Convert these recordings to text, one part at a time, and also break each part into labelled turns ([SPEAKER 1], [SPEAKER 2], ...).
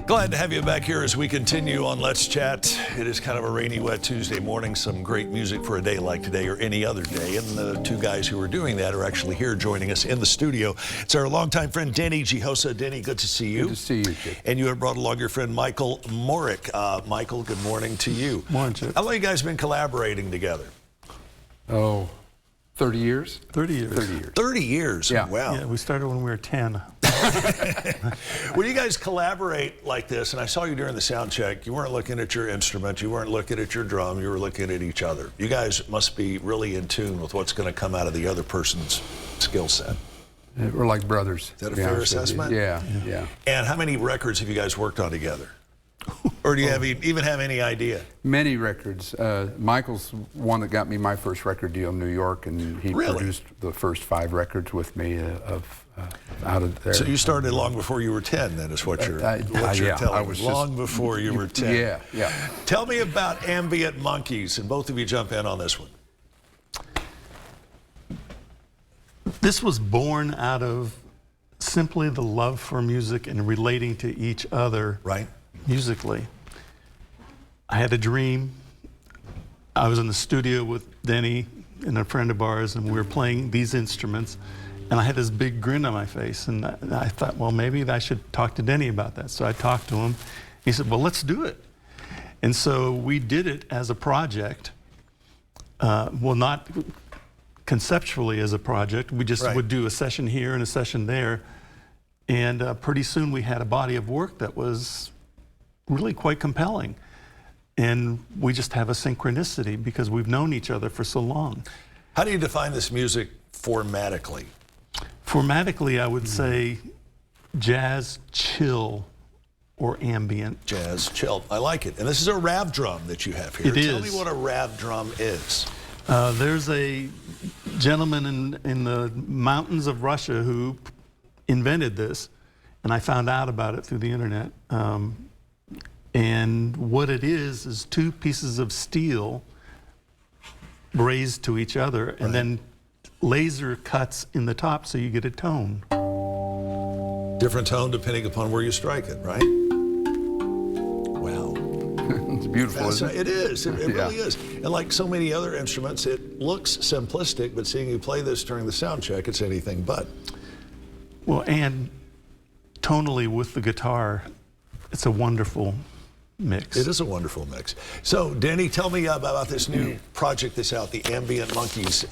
[SPEAKER 1] Glad to have you back here as we continue on Let's Chat. It is kind of a rainy, wet Tuesday morning. Some great music for a day like today or any other day. And the two guys who are doing that are actually here joining us in the studio. It's our longtime friend, Denny Jiosa. Denny, good to see you.
[SPEAKER 2] Good to see you, Chip.
[SPEAKER 1] And you have brought along your friend, Michael Moryc. Michael, good morning to you.
[SPEAKER 3] Morning, Chip.
[SPEAKER 1] How long have you guys been collaborating together?
[SPEAKER 2] Oh, 30 years?
[SPEAKER 3] 30 years.
[SPEAKER 2] 30 years.
[SPEAKER 1] 30 years?
[SPEAKER 2] Yeah.
[SPEAKER 1] Wow.
[SPEAKER 3] Yeah, we started when we were 10.
[SPEAKER 1] When you guys collaborate like this, and I saw you during the sound check, you weren't looking at your instrument, you weren't looking at your drum, you were looking at each other. You guys must be really in tune with what's going to come out of the other person's skill set.
[SPEAKER 2] We're like brothers.
[SPEAKER 1] Is that a fair assessment?
[SPEAKER 2] Yeah.
[SPEAKER 1] And how many records have you guys worked on together? Or do you even have any idea?
[SPEAKER 2] Many records. Michael's one that got me my first record deal in New York, and he produced the first 5 records with me out of there.
[SPEAKER 1] So you started long before you were 10, then, is what you're telling
[SPEAKER 2] I was
[SPEAKER 1] long before you were 10.
[SPEAKER 2] Yeah.
[SPEAKER 1] Tell me about Ambient Monkeys, and both of you jump in on this one.
[SPEAKER 3] This was born out of simply the love for music and relating to each other musically. I had a dream. I was in the studio with Denny and a friend of ours, and we were playing these instruments, and I had this big grin on my face, and I thought, well, maybe I should talk to Denny about that. So I talked to him. He said, well, let's do it. And so we did it as a project. Well, not conceptually as a project. We just would do a session here and a session there. And pretty soon we had a body of work that was really quite compelling. And we just have a synchronicity because we've known each other for so long.
[SPEAKER 1] How do you define this music formatically?
[SPEAKER 3] Formatically, I would say jazz, chill, or ambient.
[SPEAKER 1] Jazz, chill. I like it. And this is a rav drum that you have here.
[SPEAKER 3] It
[SPEAKER 1] Tell
[SPEAKER 3] is.
[SPEAKER 1] me what a rav drum is.
[SPEAKER 3] There's a gentleman in the mountains of Russia who invented this, and I found out about it through the internet. And what it is 2 pieces of steel raised to each other, and then laser cuts in the top so you get a tone.
[SPEAKER 1] Different tone depending upon where you strike it, right? Wow.
[SPEAKER 2] It's beautiful, isn't it?
[SPEAKER 1] It is. It really is. And like so many other instruments, it looks simplistic, but seeing you play this during the sound check, it's anything but.
[SPEAKER 3] Well, and tonally with the guitar, it's a wonderful mix.
[SPEAKER 1] It is a wonderful mix. So, Denny, tell me about this new project that's out, the Ambient Monkeys.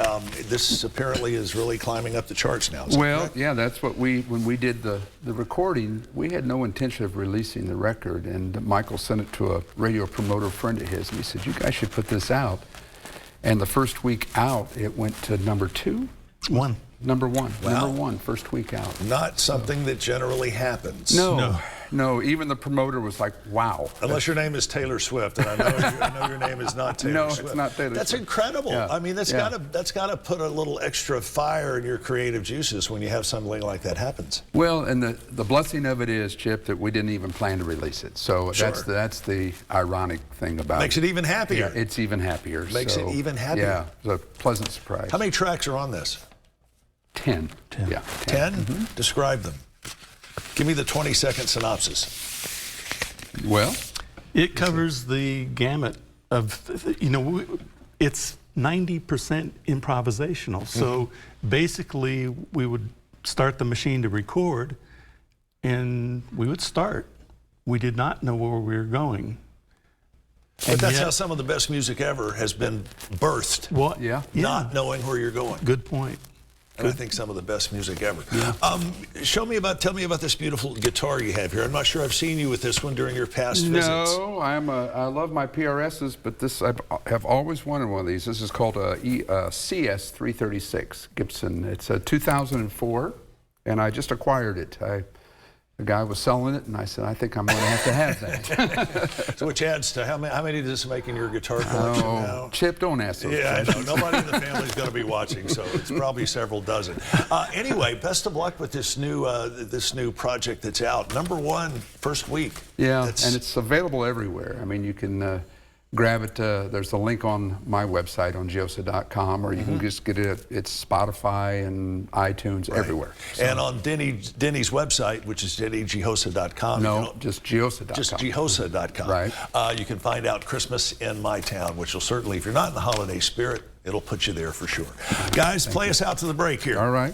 [SPEAKER 1] This apparently is really climbing up the charts now.
[SPEAKER 2] Well, yeah, that's what when we did the recording, we had no intention of releasing the record, and Michael sent it to a radio promoter friend of his, and he said, you guys should put this out. And the first week out, it went to number 2? Number one.
[SPEAKER 1] Wow.
[SPEAKER 2] Number 1, first week out.
[SPEAKER 1] Not something that generally happens.
[SPEAKER 2] No, even the promoter was like, wow.
[SPEAKER 1] Unless your name is Taylor Swift, and I know your name is not Taylor Swift.
[SPEAKER 2] No, it's not Taylor Swift.
[SPEAKER 1] That's incredible.
[SPEAKER 2] Yeah.
[SPEAKER 1] I mean, that's gotta put a little extra fire in your creative juices when you have something like that happens.
[SPEAKER 2] Well, and the blessing of it is, Chip, that we didn't even plan to release it. So that's the ironic thing about it.
[SPEAKER 1] Makes it even happier.
[SPEAKER 2] Yeah, it's even happier.
[SPEAKER 1] Makes it even happier.
[SPEAKER 2] Yeah, it's a pleasant surprise.
[SPEAKER 1] How many tracks are on this?
[SPEAKER 2] 10. Yeah.
[SPEAKER 1] 10? Mm-hmm. Describe them. Give me the 20-second synopsis.
[SPEAKER 2] Well,
[SPEAKER 3] it covers the gamut of, it's 90% improvisational. So basically, we would start the machine to record, and we would start. We did not know where we were going.
[SPEAKER 1] But that's how some of the best music ever has been birthed.
[SPEAKER 3] Well,
[SPEAKER 1] Not knowing where you're going.
[SPEAKER 3] Good point.
[SPEAKER 1] And I think some of the best music ever. Yeah. Tell me about this beautiful guitar you have here. I'm not sure I've seen you with this one during your past visits.
[SPEAKER 2] No, I love my PRSs, but this I have always wanted one of these. This is called a CS336 Gibson. It's a 2004, and I just acquired it. The guy was selling it, and I said, I think I'm going to have that.
[SPEAKER 1] So which adds to how many does this make in your guitar collection now?
[SPEAKER 2] Chip, don't ask those
[SPEAKER 1] questions.
[SPEAKER 2] I know.
[SPEAKER 1] Nobody in the family is going to be watching, so it's probably several dozen. Anyway, best of luck with this new project that's out. Number 1, first week.
[SPEAKER 2] Yeah, and it's available everywhere. I mean, you can grab it. There's a link on my website on Jiosa.com, or you can just get it. It's Spotify and iTunes, everywhere. So,
[SPEAKER 1] and on Denny's website, which is DennyJiosa.com.
[SPEAKER 2] no, just Jiosa.com.
[SPEAKER 1] Just Jiosa.com.
[SPEAKER 2] Right.
[SPEAKER 1] You can find out Christmas in My Town, which will certainly, if you're not in the holiday spirit, it'll put you there for sure. Guys, play us out to the break here.
[SPEAKER 2] All right.